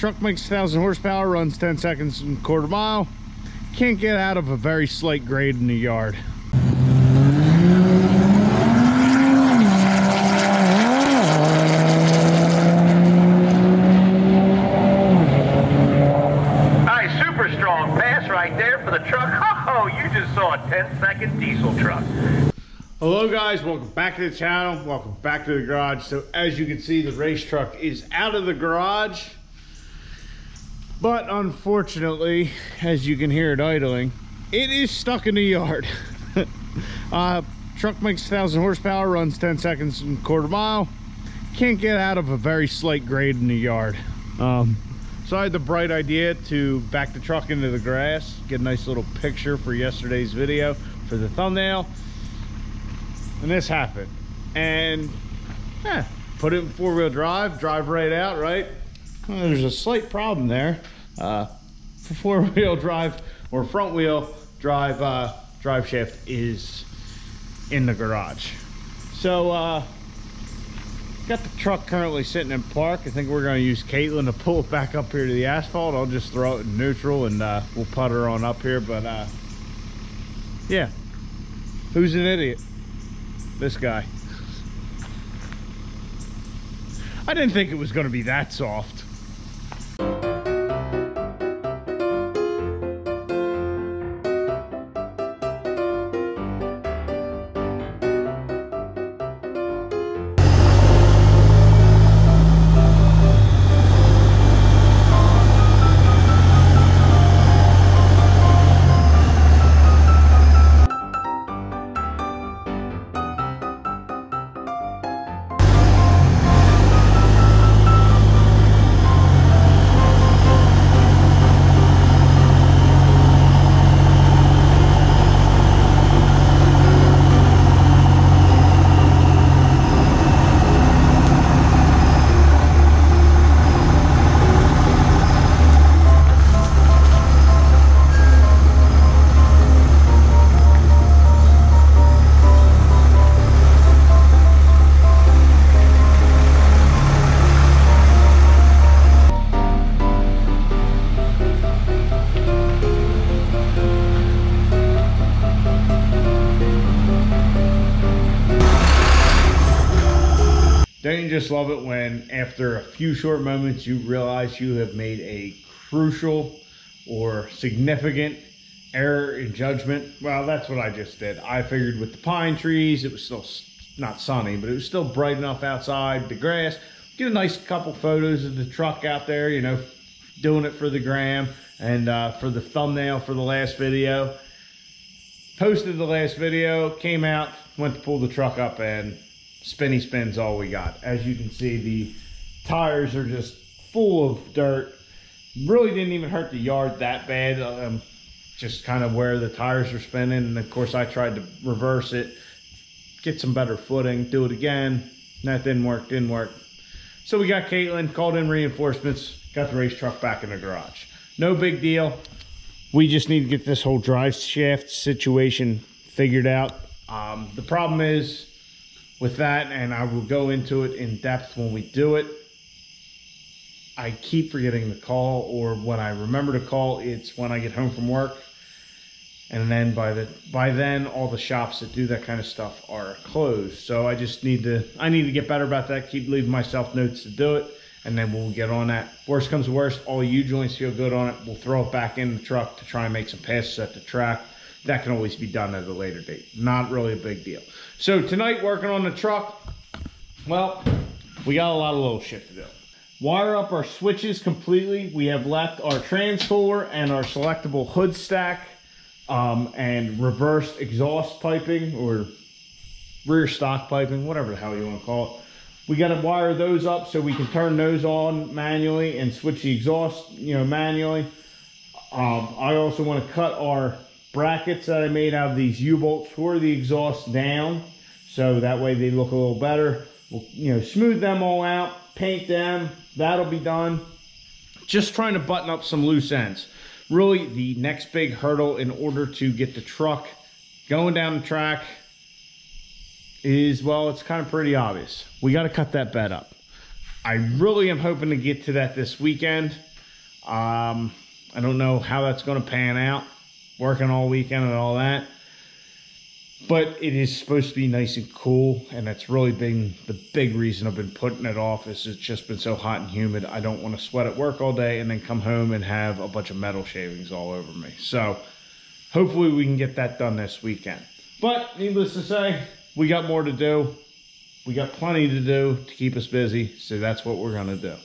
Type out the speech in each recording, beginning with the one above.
Truck makes 1000 horsepower, runs 10 seconds and a quarter mile. Can't get out of a very slight grade in the yard. Nice, super strong pass right there for the truck. Oh, you just saw a 10-second diesel truck. Hello guys, welcome back to the channel, welcome back to the garage. So as you can see, the race truck is out of the garage, but unfortunately, as you can hear it idling, it is stuck in the yard. Truck makes 1000 horsepower, runs 10 seconds and a quarter mile. Can't get out of a very slight grade in the yard. So I had the bright idea to back the truck into the grass, get a nice little picture for yesterday's video for the thumbnail. And this happened, and put it in four-wheel drive right out, right? Well, there's a slight problem there. For four-wheel drive or front-wheel drive, drive shaft is in the garage. So got the truck currently sitting in park. I think we're going to use Caitlin to pull it back up here to the asphalt. I'll just throw it in neutral and we'll putter on up here. But yeah, who's an idiot? This guy. I didn't think it was going to be that soft. Don't you just love it when after a few short moments you realize you have made a crucial or significant error in judgment? Well, that's what I just did. I figured with the pine trees, it was still not sunny, but it was still bright enough outside, the grass. Get a nice couple photos of the truck out there, you know, doing it for the gram and for the thumbnail for the last video. Posted the last video, came out, went to pull the truck up, and spinny spin's all we got. As you can see, the tires are just full of dirt. Really didn't even hurt the yard that bad. Just kind of where the tires are spinning. And of course I tried to reverse it, get some better footing, do it again. That didn't work. So we got Caitlin, called in reinforcements, got the race truck back in the garage. No big deal. We just need to get this whole drive shaft situation figured out. The problem is with that, and I will go into it in depth when we do it, I keep forgetting to call, or when I remember to call, it's when I get home from work. And then by then all the shops that do that kind of stuff are closed. So I need to get better about that, keep leaving myself notes to do it, and then we'll get on that. Worst comes to worst, all you joints feel good on it, we'll throw it back in the truck to try and make some passes at the track. That can always be done at a later date. Not really a big deal. So tonight, working on the truck, well, we got a lot of little shit to do. Wire up our switches completely. We have left our transcooler and our selectable hood stack and reversed exhaust piping or rear stock piping, whatever the hell you want to call it. We got to wire those up so we can turn those on manually and switch the exhaust, manually. I also want to cut our brackets that I made out of these U-bolts for the exhaust down, so that way they look a little better. We'll, smooth them all out, paint them. That'll be done. Just trying to button up some loose ends. Really, the next big hurdle in order to get the truck going down the track is, well, it's kind of pretty obvious. We got to cut that bed up. I really am hoping to get to that this weekend. I don't know how that's going to pan out, working all weekend and all that. But it is supposed to be nice and cool, and that's really been the big reason I've been putting it off, is it's just been so hot and humid. I don't want to sweat at work all day and then come home and have a bunch of metal shavings all over me. So hopefully we can get that done this weekend. But needless to say, we got more to do. We got plenty to do to keep us busy, so that's what we're going to do.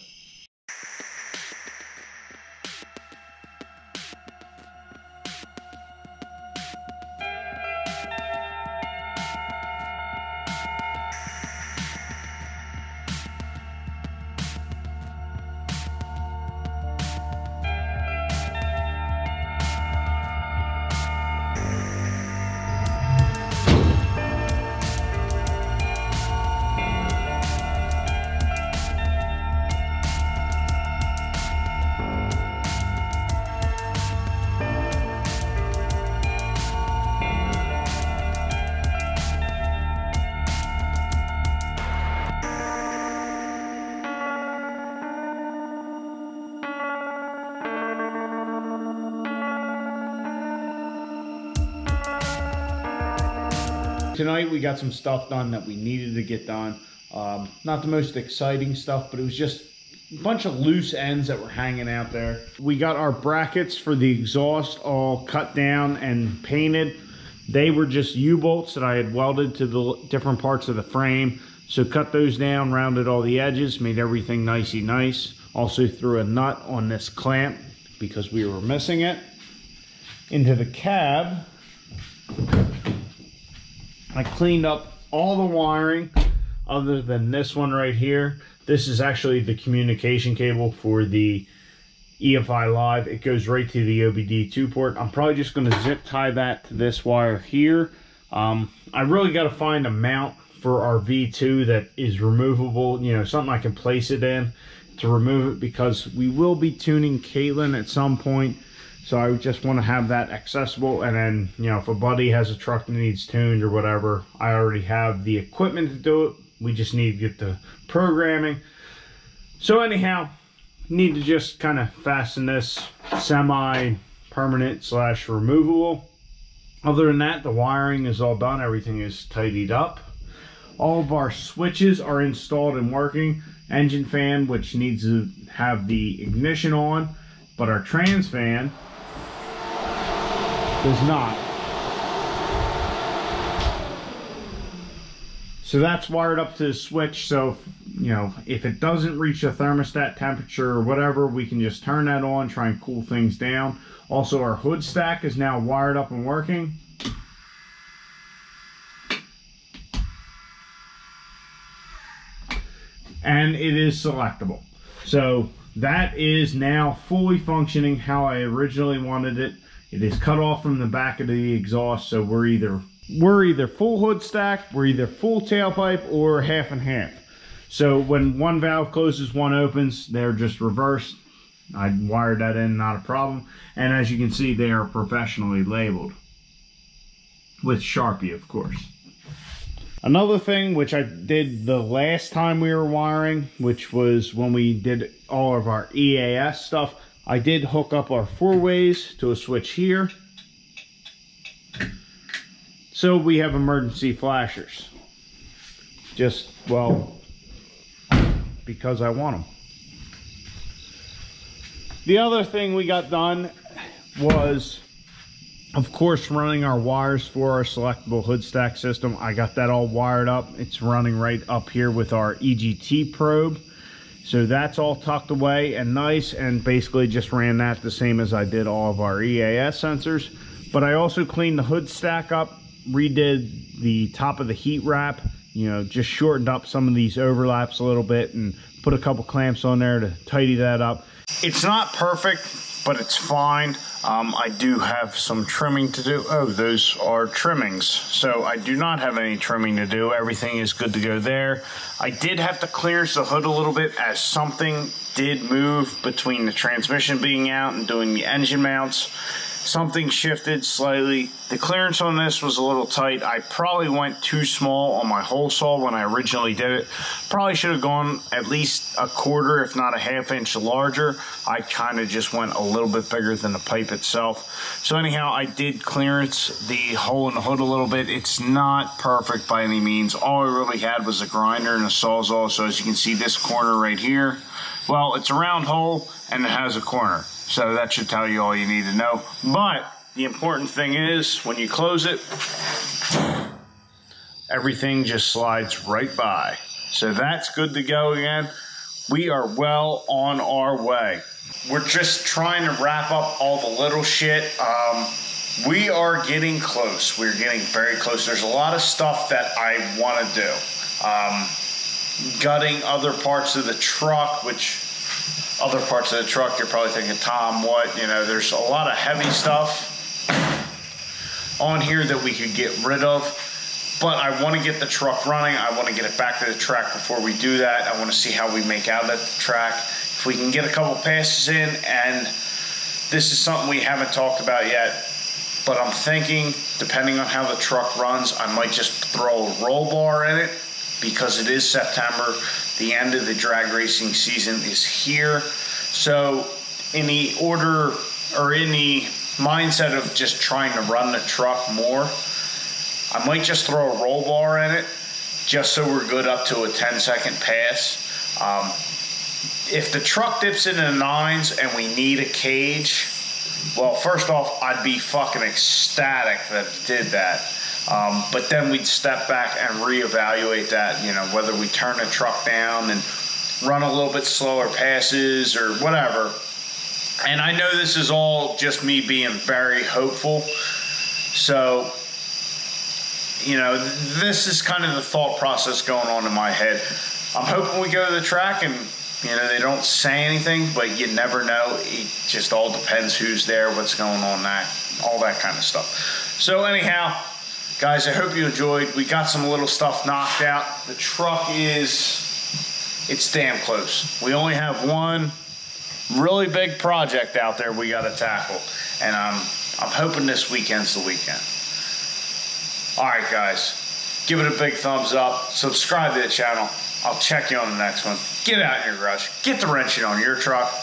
Tonight we got some stuff done that we needed to get done. Not the most exciting stuff, but it was just a bunch of loose ends that were hanging out there. We got our brackets for the exhaust all cut down and painted. They were just U-bolts that I had welded to the different parts of the frame. So cut those down, rounded all the edges, made everything nicey nice. Also threw a nut on this clamp because we were missing it. Into the cab, I cleaned up all the wiring other than this one right here. This is actually the communication cable for the EFI Live. It goes right to the OBD2 port. I'm probably just going to zip tie that to this wire here. I really got to find a mount for our V2 that is removable, you know, something I can place it in to remove it, because we will be tuning Caitlin at some point. So I just want to have that accessible, and then, you know, if a buddy has a truck that needs tuned or whatever, I already have the equipment to do it. We just need to get the programming. So anyhow, need to just kind of fasten this semi-permanent / removable. Other than that, the wiring is all done. Everything is tidied up. All of our switches are installed and working. Engine fan, which needs to have the ignition on, but our trans fan does not. So that's wired up to the switch, so, you know, if it doesn't reach the thermostat temperature or whatever, we can just turn that on, try and cool things down. Also, our hood stack is now wired up and working. And it is selectable. So that is now fully functioning how I originally wanted it. It is cut off from the back of the exhaust, so we're either full hood stack, we're either full tailpipe, or half and half. So when one valve closes, one opens, they're just reversed. I wired that in, not a problem. And as you can see, they are professionally labeled with Sharpie, of course. Another thing which I did the last time we were wiring, which was when we did all of our EAS stuff, I did hook up our 4-ways to a switch here. So we have emergency flashers. Just, well, because I want them. The other thing we got done was, of course, running our wires for our selectable hood stack system. I got that all wired up. It's running right up here with our EGT probe. So that's all tucked away and nice, and basically just ran that the same as I did all of our EAS sensors. But I also cleaned the hood stack up, redid the top of the heat wrap, you know, just shortened up some of these overlaps a little bit and put a couple clamps on there to tidy that up. It's not perfect, but it's fine. I do have some trimming to do. Oh, those are trimmings. So I do not have any trimming to do. Everything is good to go there. I did have to clearance the hood a little bit, as something did move between the transmission being out and doing the engine mounts. something shifted slightly. The clearance on this was a little tight. I probably went too small on my hole saw when I originally did it. Probably should have gone at least a quarter, if not a ½ inch larger. I kind of just went a little bit bigger than the pipe itself. So anyhow, I did clearance the hole in the hood a little bit. It's not perfect by any means. All I really had was a grinder and a sawzall. So as you can see, this corner right here, well, it's a round hole and it has a corner. So that should tell you all you need to know. But the important thing is, when you close it, everything just slides right by. So that's good to go again. We are well on our way. We're just trying to wrap up all the little shit. We are getting close. We're getting very close. There's a lot of stuff that I want to do. Gutting other parts of the truck, which other parts of the truck, you're probably thinking, Tom, what? You know, there's a lot of heavy stuff on here that we could get rid of. But I want to get the truck running. I want to get it back to the track before we do that. I want to see how we make out at the track. If we can get a couple passes in, and this is something we haven't talked about yet, but I'm thinking, depending on how the truck runs, I might just throw a roll bar in it, because it is September. The end of the drag racing season is here. So in the order, or in the mindset of just trying to run the truck more, I might just throw a roll bar in it, just so we're good up to a 10-second pass. If the truck dips into the 9s and we need a cage, well, first off, I'd be fucking ecstatic that it did that. But then we'd step back and reevaluate that, you know, whether we turn the truck down and run a little bit slower passes or whatever. And I know this is all just me being very hopeful. So, you know, this is kind of the thought process going on in my head. I'm hoping we go to the track and, you know, they don't say anything, but you never know. It just all depends who's there, what's going on, that, all that kind of stuff. So anyhow, guys, I hope you enjoyed. We got some little stuff knocked out. The truck it's damn close. We only have one really big project out there we got to tackle. And I'm hoping this weekend's the weekend. All right, guys, give it a big thumbs up. Subscribe to the channel. I'll check you on the next one. Get out in your garage. Get the wrenching on your truck.